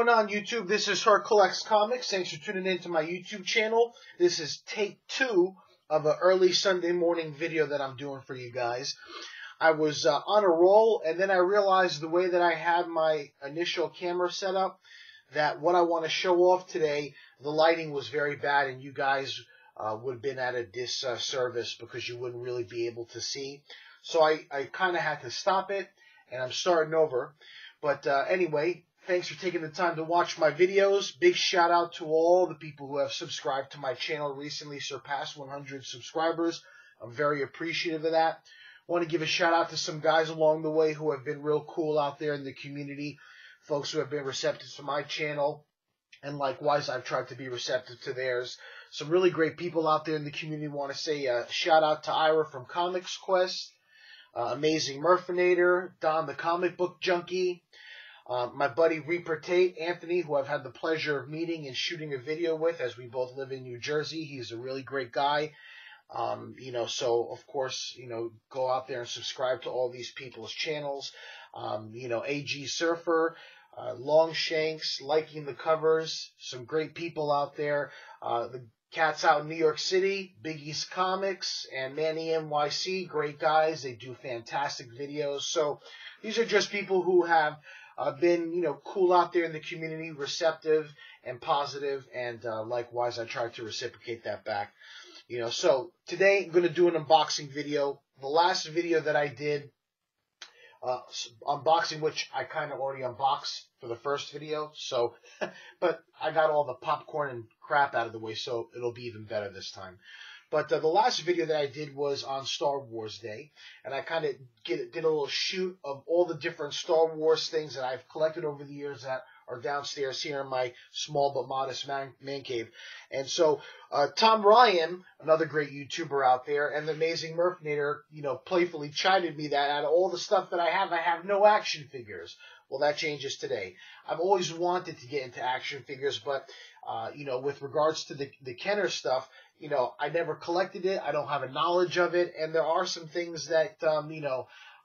going on, YouTube? This is Her Collects Comics. Thanks for tuning in to my YouTube channel. This is take 2 of an early Sunday morning video that I'm doing for you guys. I was on a roll, and then I realized the way that I had my initial camera set up, that what I want to show off today, the lighting was very bad, and you guys would have been at a disservice because you wouldn't really be able to see. So I kind of had to stop it, and I'm starting over. But anyway, thanks for taking the time to watch my videos. Big shout out to all the people who have subscribed to my channel, recently surpassed 100 subscribers. I'm very appreciative of that. I want to give a shout out to some guys along the way who have been real cool out there in the community, folks who have been receptive to my channel, and likewise I've tried to be receptive to theirs. Some really great people out there in the community. I want to say shout out to Ira from Comics Quest, Amazing Murphinator, Don the Comic Book Junkie, my buddy Reaper Tate, Anthony, who I've had the pleasure of meeting and shooting a video with, as we both live in New Jersey. He's a really great guy. So of course, go out there and subscribe to all these people's channels. AG Surfer, Longshanks, Liking the Covers, some great people out there. The cats out in New York City, Big East Comics, and Manny NYC, great guys. They do fantastic videos. So these are just people who have been, cool out there in the community, receptive and positive, and likewise, I try to reciprocate that back. So today I'm going to do an unboxing video. The last video that I did, unboxing, which I kind of already unboxed for the first video, so, but I got all the popcorn and crap out of the way, so it'll be even better this time. But the last video that I did was on Star Wars Day, and I kind of did a little shoot of all the different Star Wars things that I've collected over the years that are downstairs here in my small but modest man cave. And so Tom Ryan, another great YouTuber out there, and the Amazing Murphinator, playfully chided me that out of all the stuff that I have no action figures. Well, that changes today. I've always wanted to get into action figures, but, with regards to the Kenner stuff, I never collected it. I don't have a knowledge of it. And there are some things that,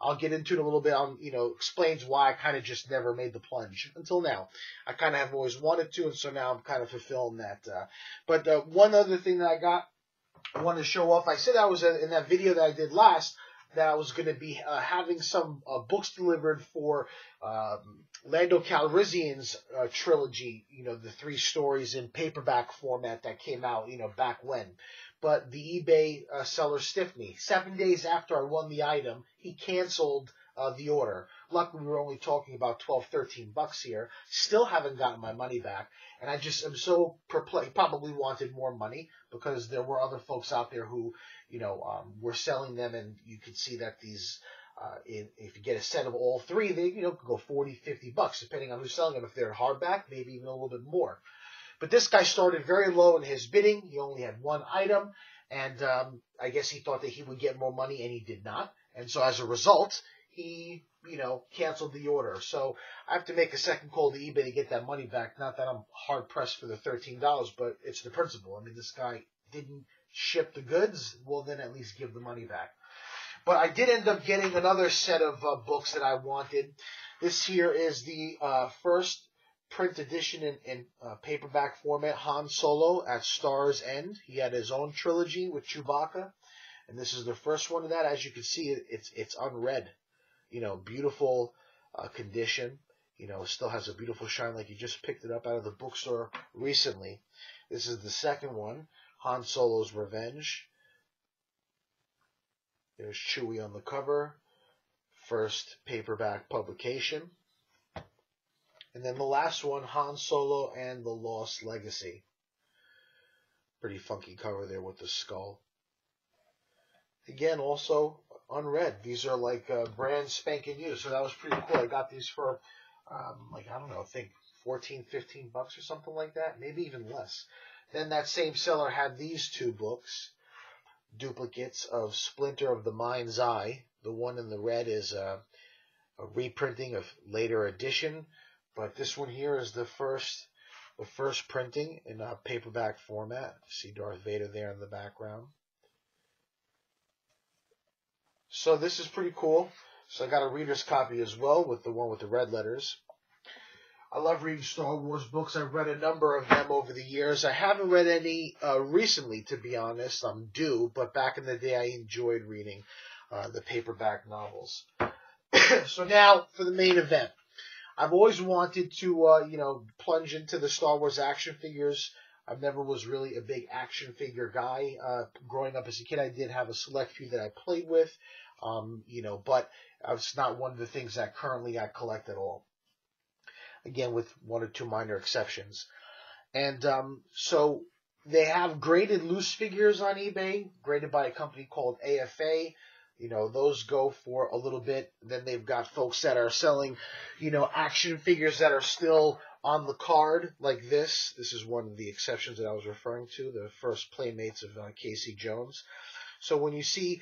I'll get into it a little bit on, explains why I kind of just never made the plunge until now. I kind of have always wanted to, and so now I'm kind of fulfilling that. But one other thing that I wanted to show off, I said I was in that video that I did last, that I was going to be having some books delivered for Lando Calrissian's trilogy, the 3 stories in paperback format that came out, back when. But the eBay seller stiffed me. 7 days after I won the item, he canceled the order. Luckily, we were only talking about $12, $13 here. Still haven't gotten my money back. And I just am so perplexed. Probably wanted more money because there were other folks out there who, were selling them. And you could see that these, if you get a set of all 3, they, could go $40, $50, depending on who's selling them. If they're hardback, maybe even a little bit more. But this guy started very low in his bidding. He only had 1 item, and I guess he thought that he would get more money, and he did not. And so as a result, he, canceled the order. So I have to make a second call to eBay to get that money back. Not that I'm hard-pressed for the $13, but it's the principle. I mean, this guy didn't ship the goods. Well, then at least give the money back. But I did end up getting another set of books that I wanted. This here is the first print edition in paperback format, Han Solo at Star's End. He had his own trilogy with Chewbacca, and this is the first one of that. As you can see, it's unread. Beautiful condition. It still has a beautiful shine, like you just picked it up out of the bookstore recently. This is the second one, Han Solo's Revenge. There's Chewie on the cover. First paperback publication. And then the last one, Han Solo and the Lost Legacy. Pretty funky cover there with the skull. Again, also unread. These are like brand spanking new, so that was pretty cool. I got these for, I think $14, $15 or something like that, maybe even less. Then that same seller had these 2 books, duplicates of Splinter of the Mind's Eye. The one in the red is a reprinting of later edition. But this one here is the first printing in a paperback format. See Darth Vader there in the background. So this is pretty cool. So I got a reader's copy as well with the one with the red letters. I love reading Star Wars books. I've read a number of them over the years. I haven't read any recently, to be honest. I'm due, but back in the day, I enjoyed reading the paperback novels. So now for the main event. I've always wanted to, plunge into the Star Wars action figures. I never was really a big action figure guy. Growing up as a kid, I did have a select few that I played with, but it's not one of the things that currently I collect at all. Again, with one or two minor exceptions. And so they have graded loose figures on eBay, graded by a company called AFA. Those go for a little bit. Then they've got folks that are selling, action figures that are still on the card, like this. This is one of the exceptions that I was referring to, the first Playmates of Casey Jones. So when you see,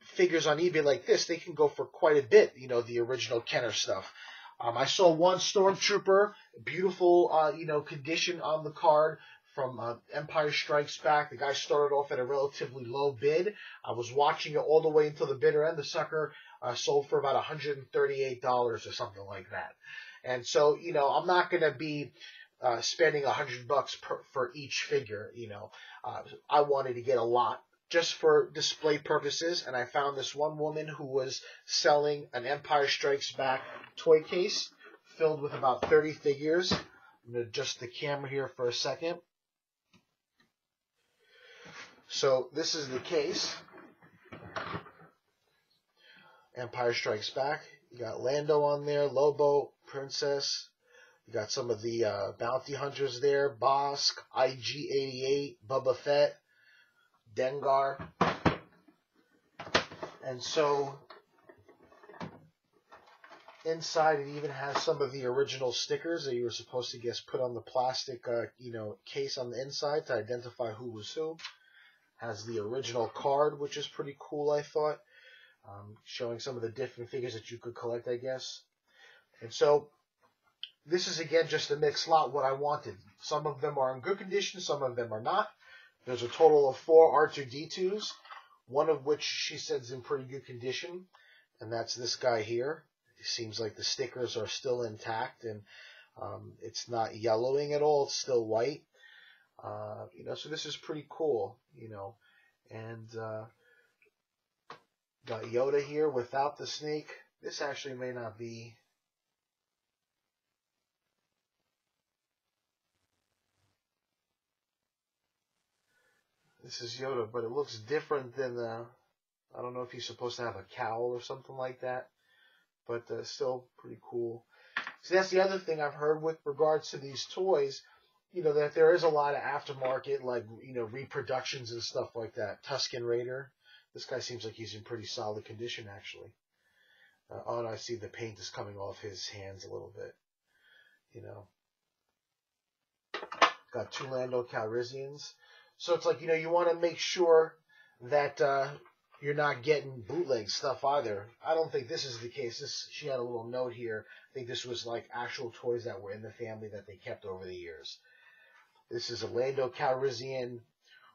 figures on eBay like this, they can go for quite a bit, the original Kenner stuff. I saw one Stormtrooper, beautiful, condition on the card from Empire Strikes Back. The guy started off at a relatively low bid. I was watching it all the way until the bitter end. The sucker sold for about $138 or something like that. And so, I'm not going to be spending $100 for each figure. I wanted to get a lot just for display purposes, and I found this one woman who was selling an Empire Strikes Back toy case filled with about 30 figures. I'm going to adjust the camera here for a second. So this is the case. Empire Strikes Back. You got Lando on there, Lobo, Princess. You got some of the bounty hunters there, Bosk, IG-88, Boba Fett, Dengar. And so inside it even has some of the original stickers that you were supposed to guess put on the plastic case on the inside to identify who was who. Has the original card, which is pretty cool, I thought, showing some of the different figures that you could collect, I guess. And so this is, again, just a mixed lot, what I wanted. Some of them are in good condition, some of them are not. There's a total of 4 R2-D2s, one of which she said is in pretty good condition, and that's this guy here. It seems like the stickers are still intact, and it's not yellowing at all. It's still white. So this is pretty cool, and got Yoda here without the snake. This actually may not be. This is Yoda, but it looks different than I don't know if he's supposed to have a cowl or something like that, but still pretty cool. So that's the other thing I've heard with regards to these toys, that there is a lot of aftermarket, like, reproductions and stuff like that. Tusken Raider. This guy seems like he's in pretty solid condition, actually. And I see the paint is coming off his hands a little bit, Got 2 Lando Calrissians. So it's like, you want to make sure that you're not getting bootleg stuff either. I don't think this is the case. She had a little note here. I think this was like actual toys that were in the family that they kept over the years. This is a Lando Calrissian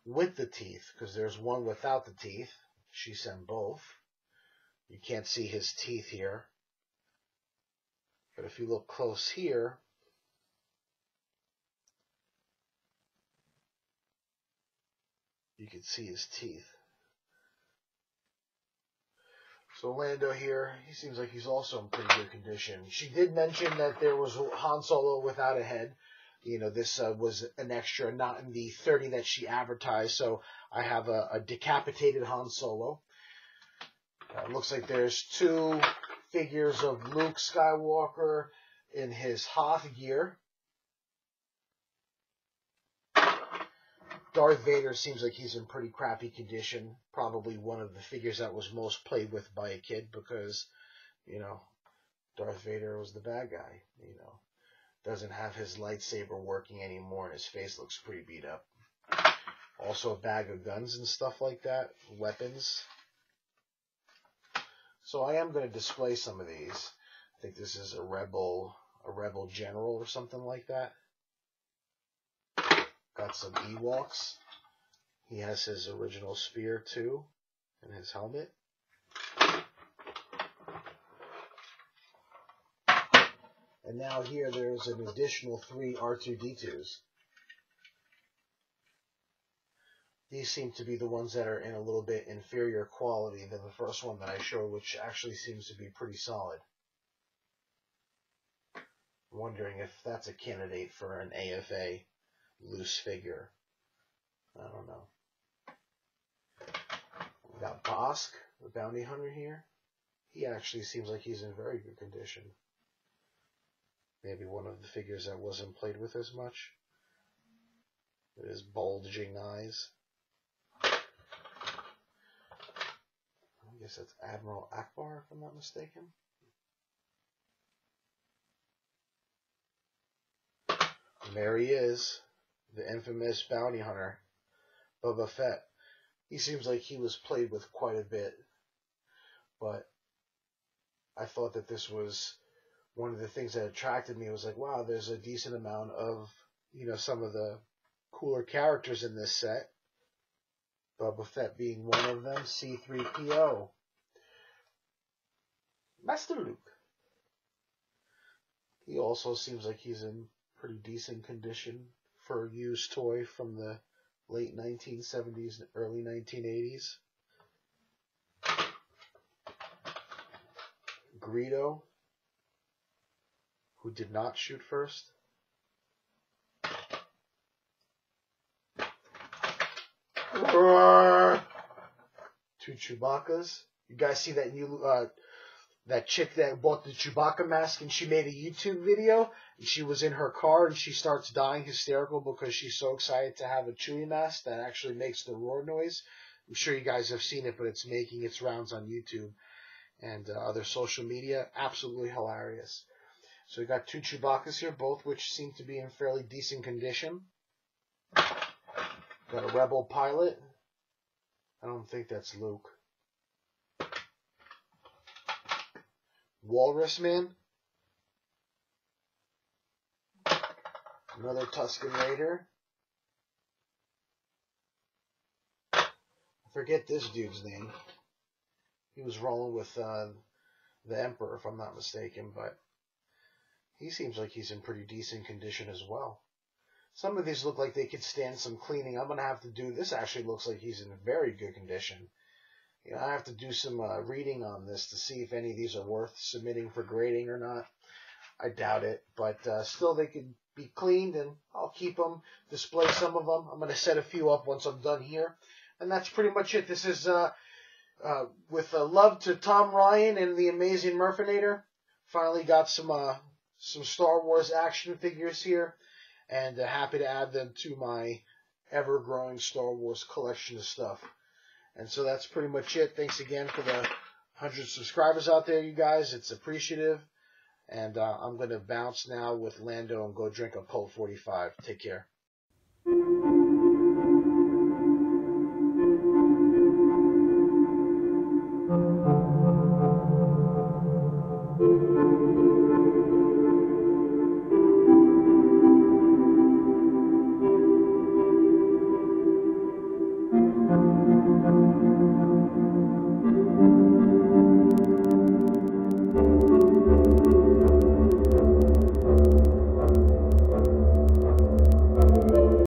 with the teeth, because there's one without the teeth. She sent both. You can't see his teeth here. But if you look close here, you can see his teeth. So Lando here, he seems like he's also in pretty good condition. She did mention that there was Han Solo without a head. This was an extra, not in the 30 that she advertised. So I have a decapitated Han Solo. Looks like there's 2 figures of Luke Skywalker in his Hoth gear. Darth Vader seems like he's in pretty crappy condition. Probably one of the figures that was most played with by a kid because, Darth Vader was the bad guy, Doesn't have his lightsaber working anymore and his face looks pretty beat up. Also a bag of guns and stuff like that, weapons. So I am going to display some of these. I think this is a rebel general or something like that. Got some Ewoks. He has his original spear too, and his helmet. And now here there's an additional 3 R2-D2s. These seem to be the ones that are in a little bit inferior quality than the first one that I showed, which actually seems to be pretty solid. I'm wondering if that's a candidate for an AFA loose figure. I don't know. We got Bosk, the bounty hunter here. He actually seems like he's in very good condition. Maybe one of the figures that wasn't played with as much. With his bulging eyes. I guess that's Admiral Akbar, if I'm not mistaken. And there he is, the infamous bounty hunter, Boba Fett. He seems like he was played with quite a bit, but I thought that this was one of the things that attracted me. It was like, wow, there's a decent amount of, some of the cooler characters in this set. Boba Fett being one of them, C-3PO. Master Luke. He also seems like he's in pretty decent condition for a used toy from the late 1970s and early 1980s. Greedo, who did not shoot first. Two Chewbacca's. You guys see that new that chick that bought the Chewbacca mask and she made a YouTube video? And she was in her car and she starts dying hysterical because she's so excited to have a Chewie mask that actually makes the roar noise. I'm sure you guys have seen it, but it's making its rounds on YouTube and other social media. Absolutely hilarious. So we got 2 Chewbaccas here, both which seem to be in fairly decent condition. Got a Rebel pilot. I don't think that's Luke. Walrus Man. Another Tusken Raider. I forget this dude's name. He was rolling with the Emperor, if I'm not mistaken, but he seems like he's in pretty decent condition as well. Some of these look like they could stand some cleaning. I'm going to have to do... This actually looks like he's in very good condition. I have to do some reading on this to see if any of these are worth submitting for grading or not. I doubt it, but still they could be cleaned, and I'll keep them, display some of them. I'm going to set a few up once I'm done here. And that's pretty much it. This is with love to Tom Ryan and the Amazing Murphinator. Finally got some Star Wars action figures here. And happy to add them to my ever-growing Star Wars collection of stuff. And so that's pretty much it. Thanks again for the 100 subscribers out there, you guys. It's appreciative. And I'm going to bounce now with Lando and go drink a Colt 45. Take care.